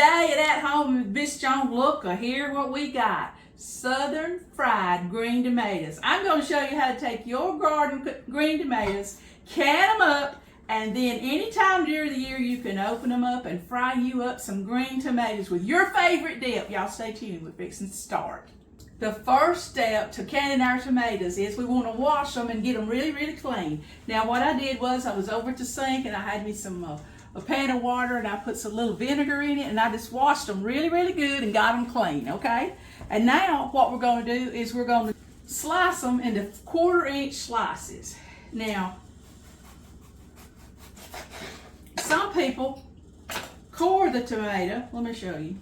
Today at Home with Miss Joan, look here what we got. Southern fried green tomatoes. I'm going to show you how to take your garden green tomatoes, can them up, and then anytime during the year you can open them up and fry you up some green tomatoes with your favorite dip. Y'all stay tuned, we're fixing to start. The first step to canning our tomatoes is we want to wash them and get them really, really clean. Now what I did was I was over at the sink and I had me some a pan of water and I put some little vinegar in it and I just washed them really, really good and got them clean, okay? And now what we're going to do is we're going to slice them into 1/4-inch slices. Now, some people core the tomato. Let me show you.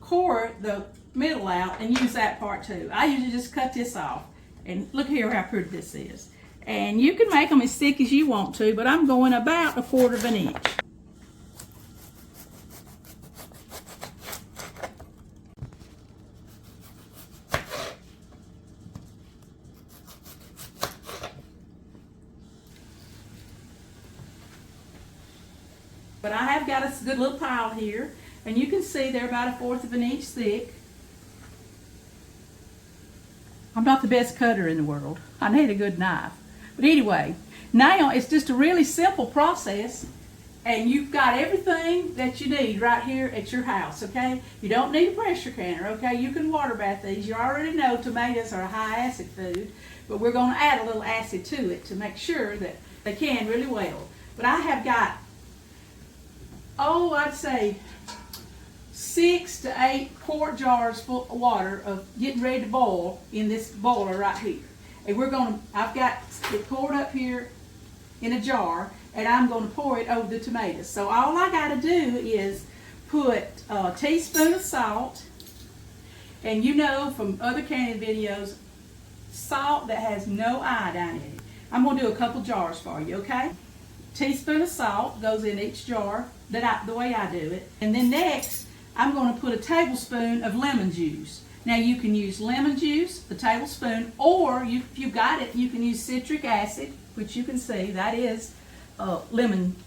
Core the middle out and use that part too. I usually just cut this off. And look here how pretty this is. And you can make them as thick as you want to, but I'm going about 1/4 inch. But I have got a good little pile here, and you can see they're about 1/4 inch thick. I'm not the best cutter in the world. I need a good knife. But anyway, now it's just a really simple process, and you've got everything that you need right here at your house, okay? You don't need a pressure canner, okay? You can water bath these. You already know tomatoes are a high acid food, but we're going to add a little acid to it to make sure that they can really well. But I have got, I'd say 6 to 8 quart jars full of water of getting ready to boil in this boiler right here. And I've got it poured up here in a jar, and I'm going to pour it over the tomatoes. So all I got to do is put a teaspoon of salt, and you know from other canning videos, salt that has no iodine in it. I'm going to do a couple jars for you, okay? Teaspoon of salt goes in each jar, the way I do it. And then next, I'm going to put a tablespoon of lemon juice. Now you can use lemon juice, a tablespoon, or if you've got it, you can use citric acid, which you can see, that is lemon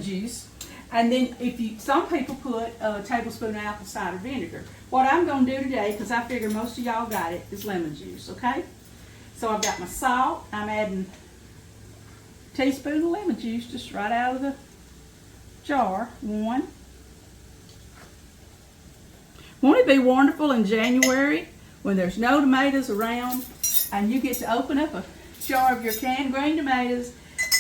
juice. And then some people put a tablespoon of apple cider vinegar. What I'm going to do today, because I figure most of y'all got it, is lemon juice, okay? So I've got my salt, I'm adding a teaspoon of lemon juice just right out of the jar, 1. Won't it be wonderful in January when there's no tomatoes around and you get to open up a jar of your canned green tomatoes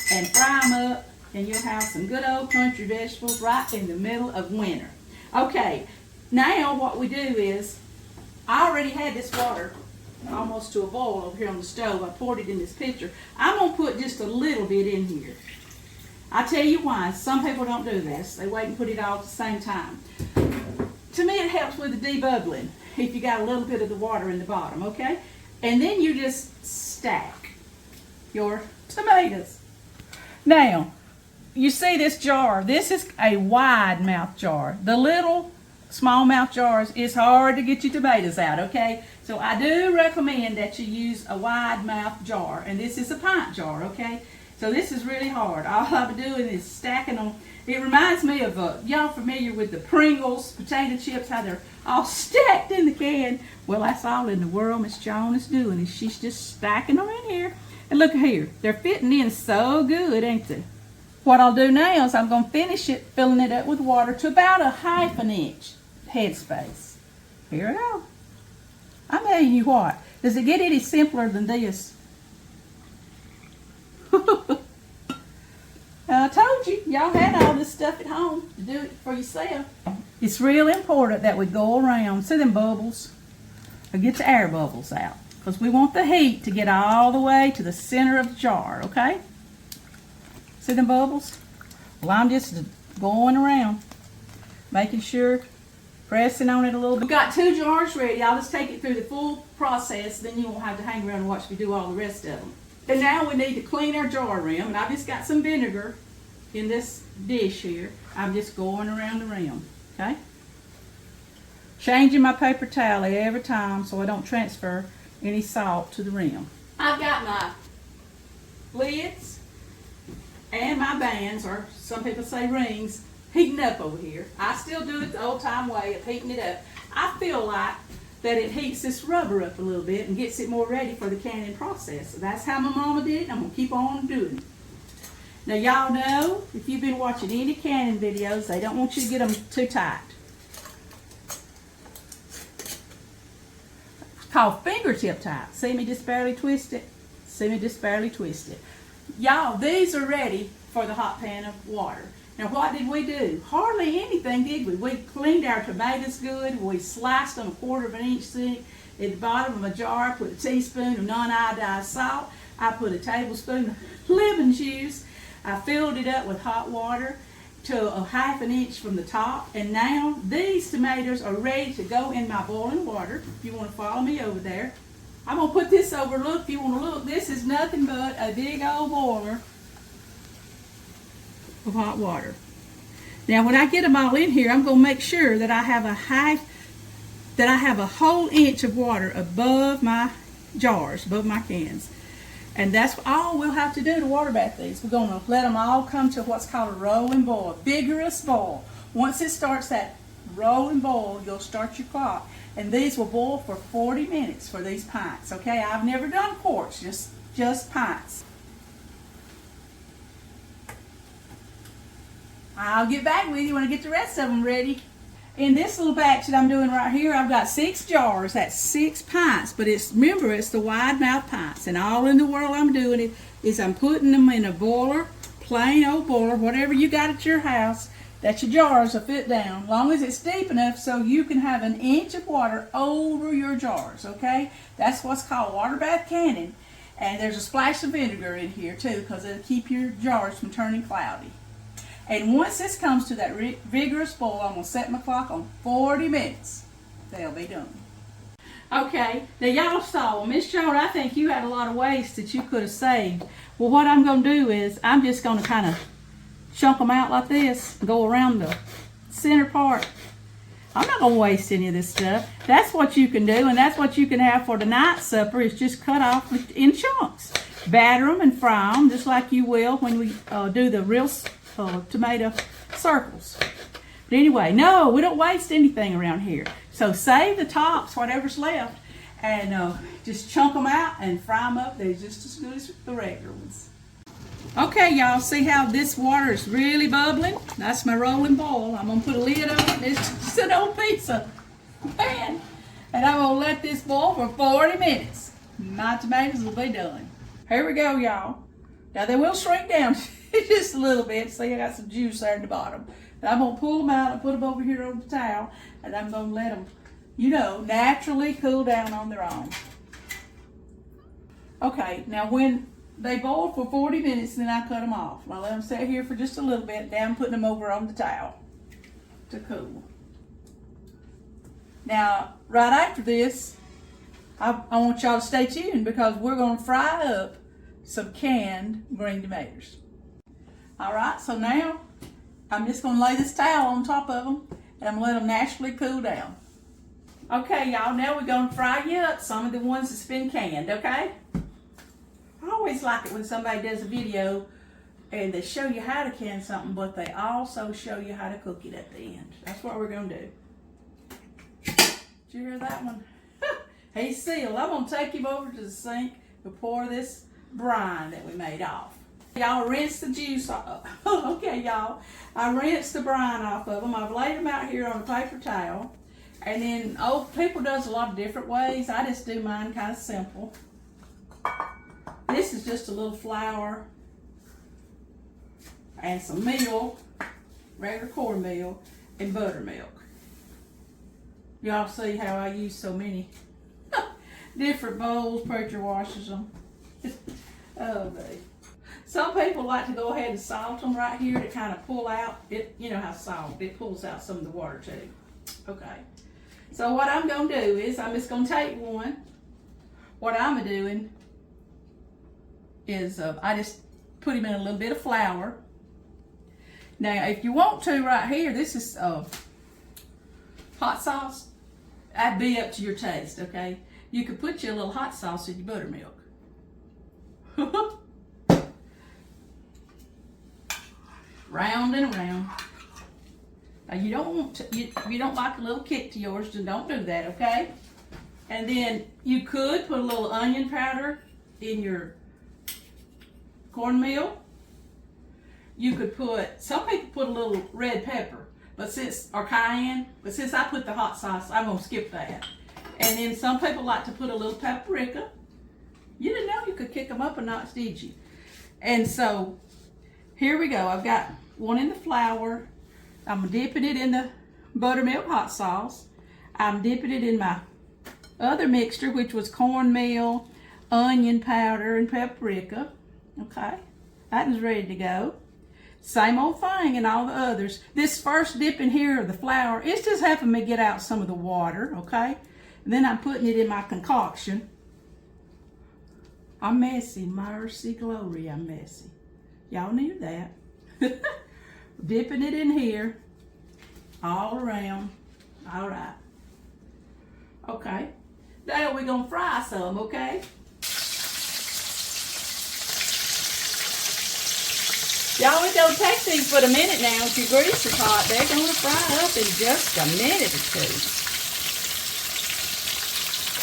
and fry them up, and you'll have some good old country vegetables right in the middle of winter. Okay, now what we do is, I already had this water almost to a boil over here on the stove. I poured it in this pitcher. I'm going to put just a little bit in here. I'll tell you why. Some people don't do this. They wait and put it all at the same time. To me, it helps with the debubbling if you got a little bit of the water in the bottom, okay? And then you just stack your tomatoes. Now, you see this jar. This is a wide mouth jar. The little small mouth jars is hard to get your tomatoes out, okay? So I do recommend that you use a wide mouth jar, and this is a pint jar, okay? So this is really hard. All I'm doing is stacking them. It reminds me of, y'all familiar with the Pringles potato chips, how they're all stacked in the can? Well, that's all in the world Miss Joan is doing, is she's just stacking them in here. And look here, they're fitting in so good, ain't they? What I'll do now is I'm going to finish it, filling it up with water to about 1/2 inch headspace. Here we go. I'm telling you what, does it get any simpler than this? I told you, y'all had all this stuff at home to do it for yourself. It's real important that we go around, see them bubbles, or get the air bubbles out, because we want the heat to get all the way to the center of the jar, okay? See them bubbles? Well, I'm just going around, making sure, pressing on it a little bit. We've got 2 jars ready. I'll just take it through the full process, then you won't have to hang around and watch me do all the rest of them. And now we need to clean our jar rim, and I've just got some vinegar in this dish here. I'm just going around the rim, okay? Changing my paper towel every time so I don't transfer any salt to the rim. I've got my lids and my bands, or some people say rings, heating up over here. I still do it the old time way of heating it up. I feel like that it heats this rubber up a little bit and gets it more ready for the canning process. So that's how my mama did it, and I'm gonna keep on doing it. Now y'all know, if you've been watching any canning videos, they don't want you to get them too tight. It's called fingertip tight. See me just barely twist it? See me just barely twist it. Y'all, these are ready for the hot pan of water. Now what did we do? Hardly anything, did we? We cleaned our tomatoes good. We sliced them 1/4 of an inch thick. At the bottom of a jar, put a teaspoon of non-iodized salt. I put a tablespoon of lemon juice. I filled it up with hot water to a 1/2 inch from the top. And now these tomatoes are ready to go in my boiling water. If you want to follow me over there. I'm going to put this over. Look, if you want to look, this is nothing but a big old boiler of hot water. Now when I get them all in here, I'm going to make sure that I have a whole inch of water above my jars, above my cans. And that's all we'll have to do to water bath these. We're going to let them all come to what's called a rolling boil, vigorous boil. Once it starts that rolling boil, you'll start your clock. And these will boil for 40 minutes for these pints. Okay, I've never done quarts, just pints. I'll get back with you when I get the rest of them ready. In this little batch that I'm doing right here, I've got 6 jars. That's 6 pints, but remember, it's the wide mouth pints. And all in the world I'm doing it is I'm putting them in a boiler, plain old boiler, whatever you got at your house, that your jars will fit down, as long as it's deep enough so you can have an inch of water over your jars, okay? That's what's called water bath canning. And there's a splash of vinegar in here too, because it'll keep your jars from turning cloudy. And once this comes to that vigorous boil, I'm going to set my clock on 40 minutes. They'll be done. Okay, now y'all saw, Miss Joan, I think you had a lot of waste that you could have saved. Well, what I'm going to do is I'm just going to kind of chunk them out like this, go around the center part. I'm not going to waste any of this stuff. That's what you can do, and that's what you can have for tonight's supper, is just cut off in chunks. Batter them and fry them just like you will when we do the real tomato circles. But anyway, no, we don't waste anything around here. So save the tops, whatever's left, and just chunk them out and fry them up. They're just as good as the regular ones. Okay, y'all, see how this water is really bubbling? That's my rolling boil. I'm going to put a lid on it. It's just an old pizza pan. And I'm going to let this boil for 40 minutes. My tomatoes will be done. Here we go, y'all. Now, they will shrink down just a little bit. See, I got some juice there at the bottom. But I'm going to pull them out and put them over here on the towel. And I'm going to let them, naturally cool down on their own. Okay, now when they boil for 40 minutes, then I cut them off. I let them sit here for just a little bit. Now I'm putting them over on the towel to cool. Now, right after this, I want y'all to stay tuned because we're going to fry up some canned green tomatoes. All right, so now I'm just going to lay this towel on top of them and I'm going to let them naturally cool down. Okay, y'all, now we're going to fry you up some of the ones that's been canned, okay? I always like it when somebody does a video and they show you how to can something, but they also show you how to cook it at the end. That's what we're going to do. Did you hear that one? He's sealed. I'm going to take him over to the sink to pour this brine that we made off. Y'all rinse the juice off. Okay, y'all. I rinsed the brine off of them. I've laid them out here on a paper towel. And then, people does a lot of different ways. I just do mine kind of simple. This is just a little flour and some meal, regular cornmeal, and buttermilk. Y'all see how I use so many different bowls, pressure washes them. Oh, babe. Some people like to go ahead and salt them right here to kind of pull out, you know how salt, it pulls out some of the water too. Okay. So what I'm going to do is I'm just going to take one. What I'm doing is I just put him in a little bit of flour. Now, if you want to right here, this is hot sauce. That'd be up to your taste, okay? You could put you a little hot sauce in your buttermilk. Round and around. You don't want to, if you don't like a little kick to yours, then don't do that, okay? And then you could put a little onion powder in your cornmeal. You could put, some people put a little red pepper, or cayenne, but since I put the hot sauce, I'm gonna skip that. And then some people like to put a little paprika. You didn't know you could kick them up a notch, did you? And so, here we go. I've got one in the flour. I'm dipping it in the buttermilk hot sauce. I'm dipping it in my other mixture, which was cornmeal, onion powder, and paprika. Okay, that is ready to go. Same old thing in all the others. This first dip in here of the flour, it's just helping me get out some of the water, okay? And then I'm putting it in my concoction. I'm messy, mercy glory, I'm messy. Y'all knew that. Dipping it in here, all around. All right. Okay. Now we're gonna fry some, okay? Y'all, we don't take these but a minute now. If your grease is hot, they're gonna fry up in just a minute or two.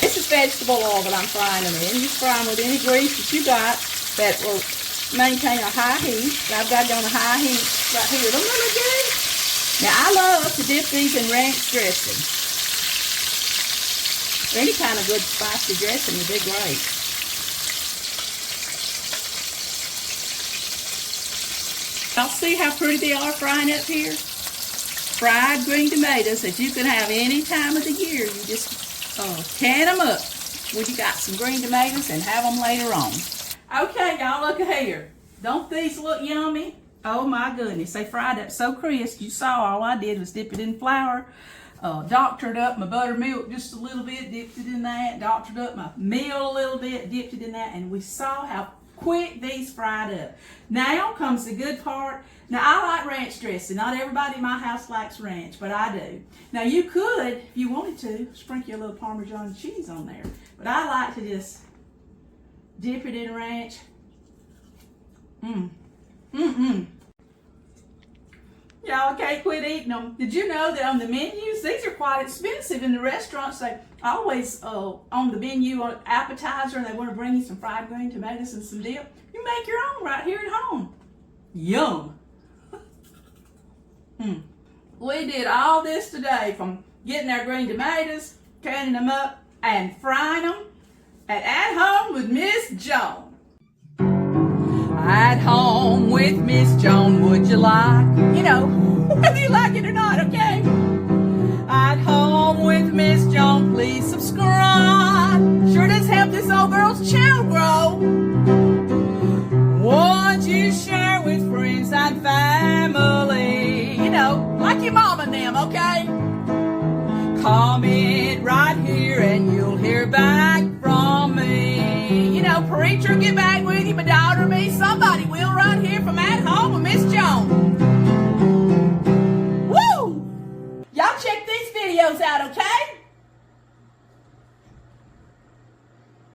This is vegetable oil that I'm frying them in. You fry them with any grease that you got that will maintain a high heat. I've got it on a high heat right here. Don't they look good? Now, I love to dip these in ranch dressing. Any kind of good spicy dressing would be great. Y'all see how pretty they are frying up here? Fried green tomatoes that you can have any time of the year. You just can them up when you got some green tomatoes and have them later on. Okay, y'all, look here. Don't these look yummy? Oh my goodness, they fried up so crisp. You saw all I did was dip it in flour, doctored up my buttermilk just a little bit, dipped it in that, doctored up my meal a little bit, dipped it in that, and we saw how quick these fried up. Now comes the good part. Now, I like ranch dressing. Not everybody in my house likes ranch, but I do. Now, you could, if you wanted to, sprinkle a little Parmesan cheese on there. But I like to just dip it in ranch. Y'all can't quit eating them. Did you know that on the menus, these are quite expensive in the restaurants? They always, on the menu, on appetizer, and they want to bring you some fried green tomatoes and some dip. You make your own right here at home. Yum. We did all this today, from getting our green tomatoes, canning them up, and frying them at home with Miss Joan. At home with Miss Joan, would you like? You know, whether you like it or not, okay? At home with Miss Joan, please subscribe. Sure does help this old girl's channel grow. Won't you share with friends and family? You know, like your mom and them, okay? Comment right here and you'll hear back from me. You know, preacher, get back with you, my daughter, me, somebody will right here from At Home with Miss Joan. Woo! Y'all check these videos out, okay?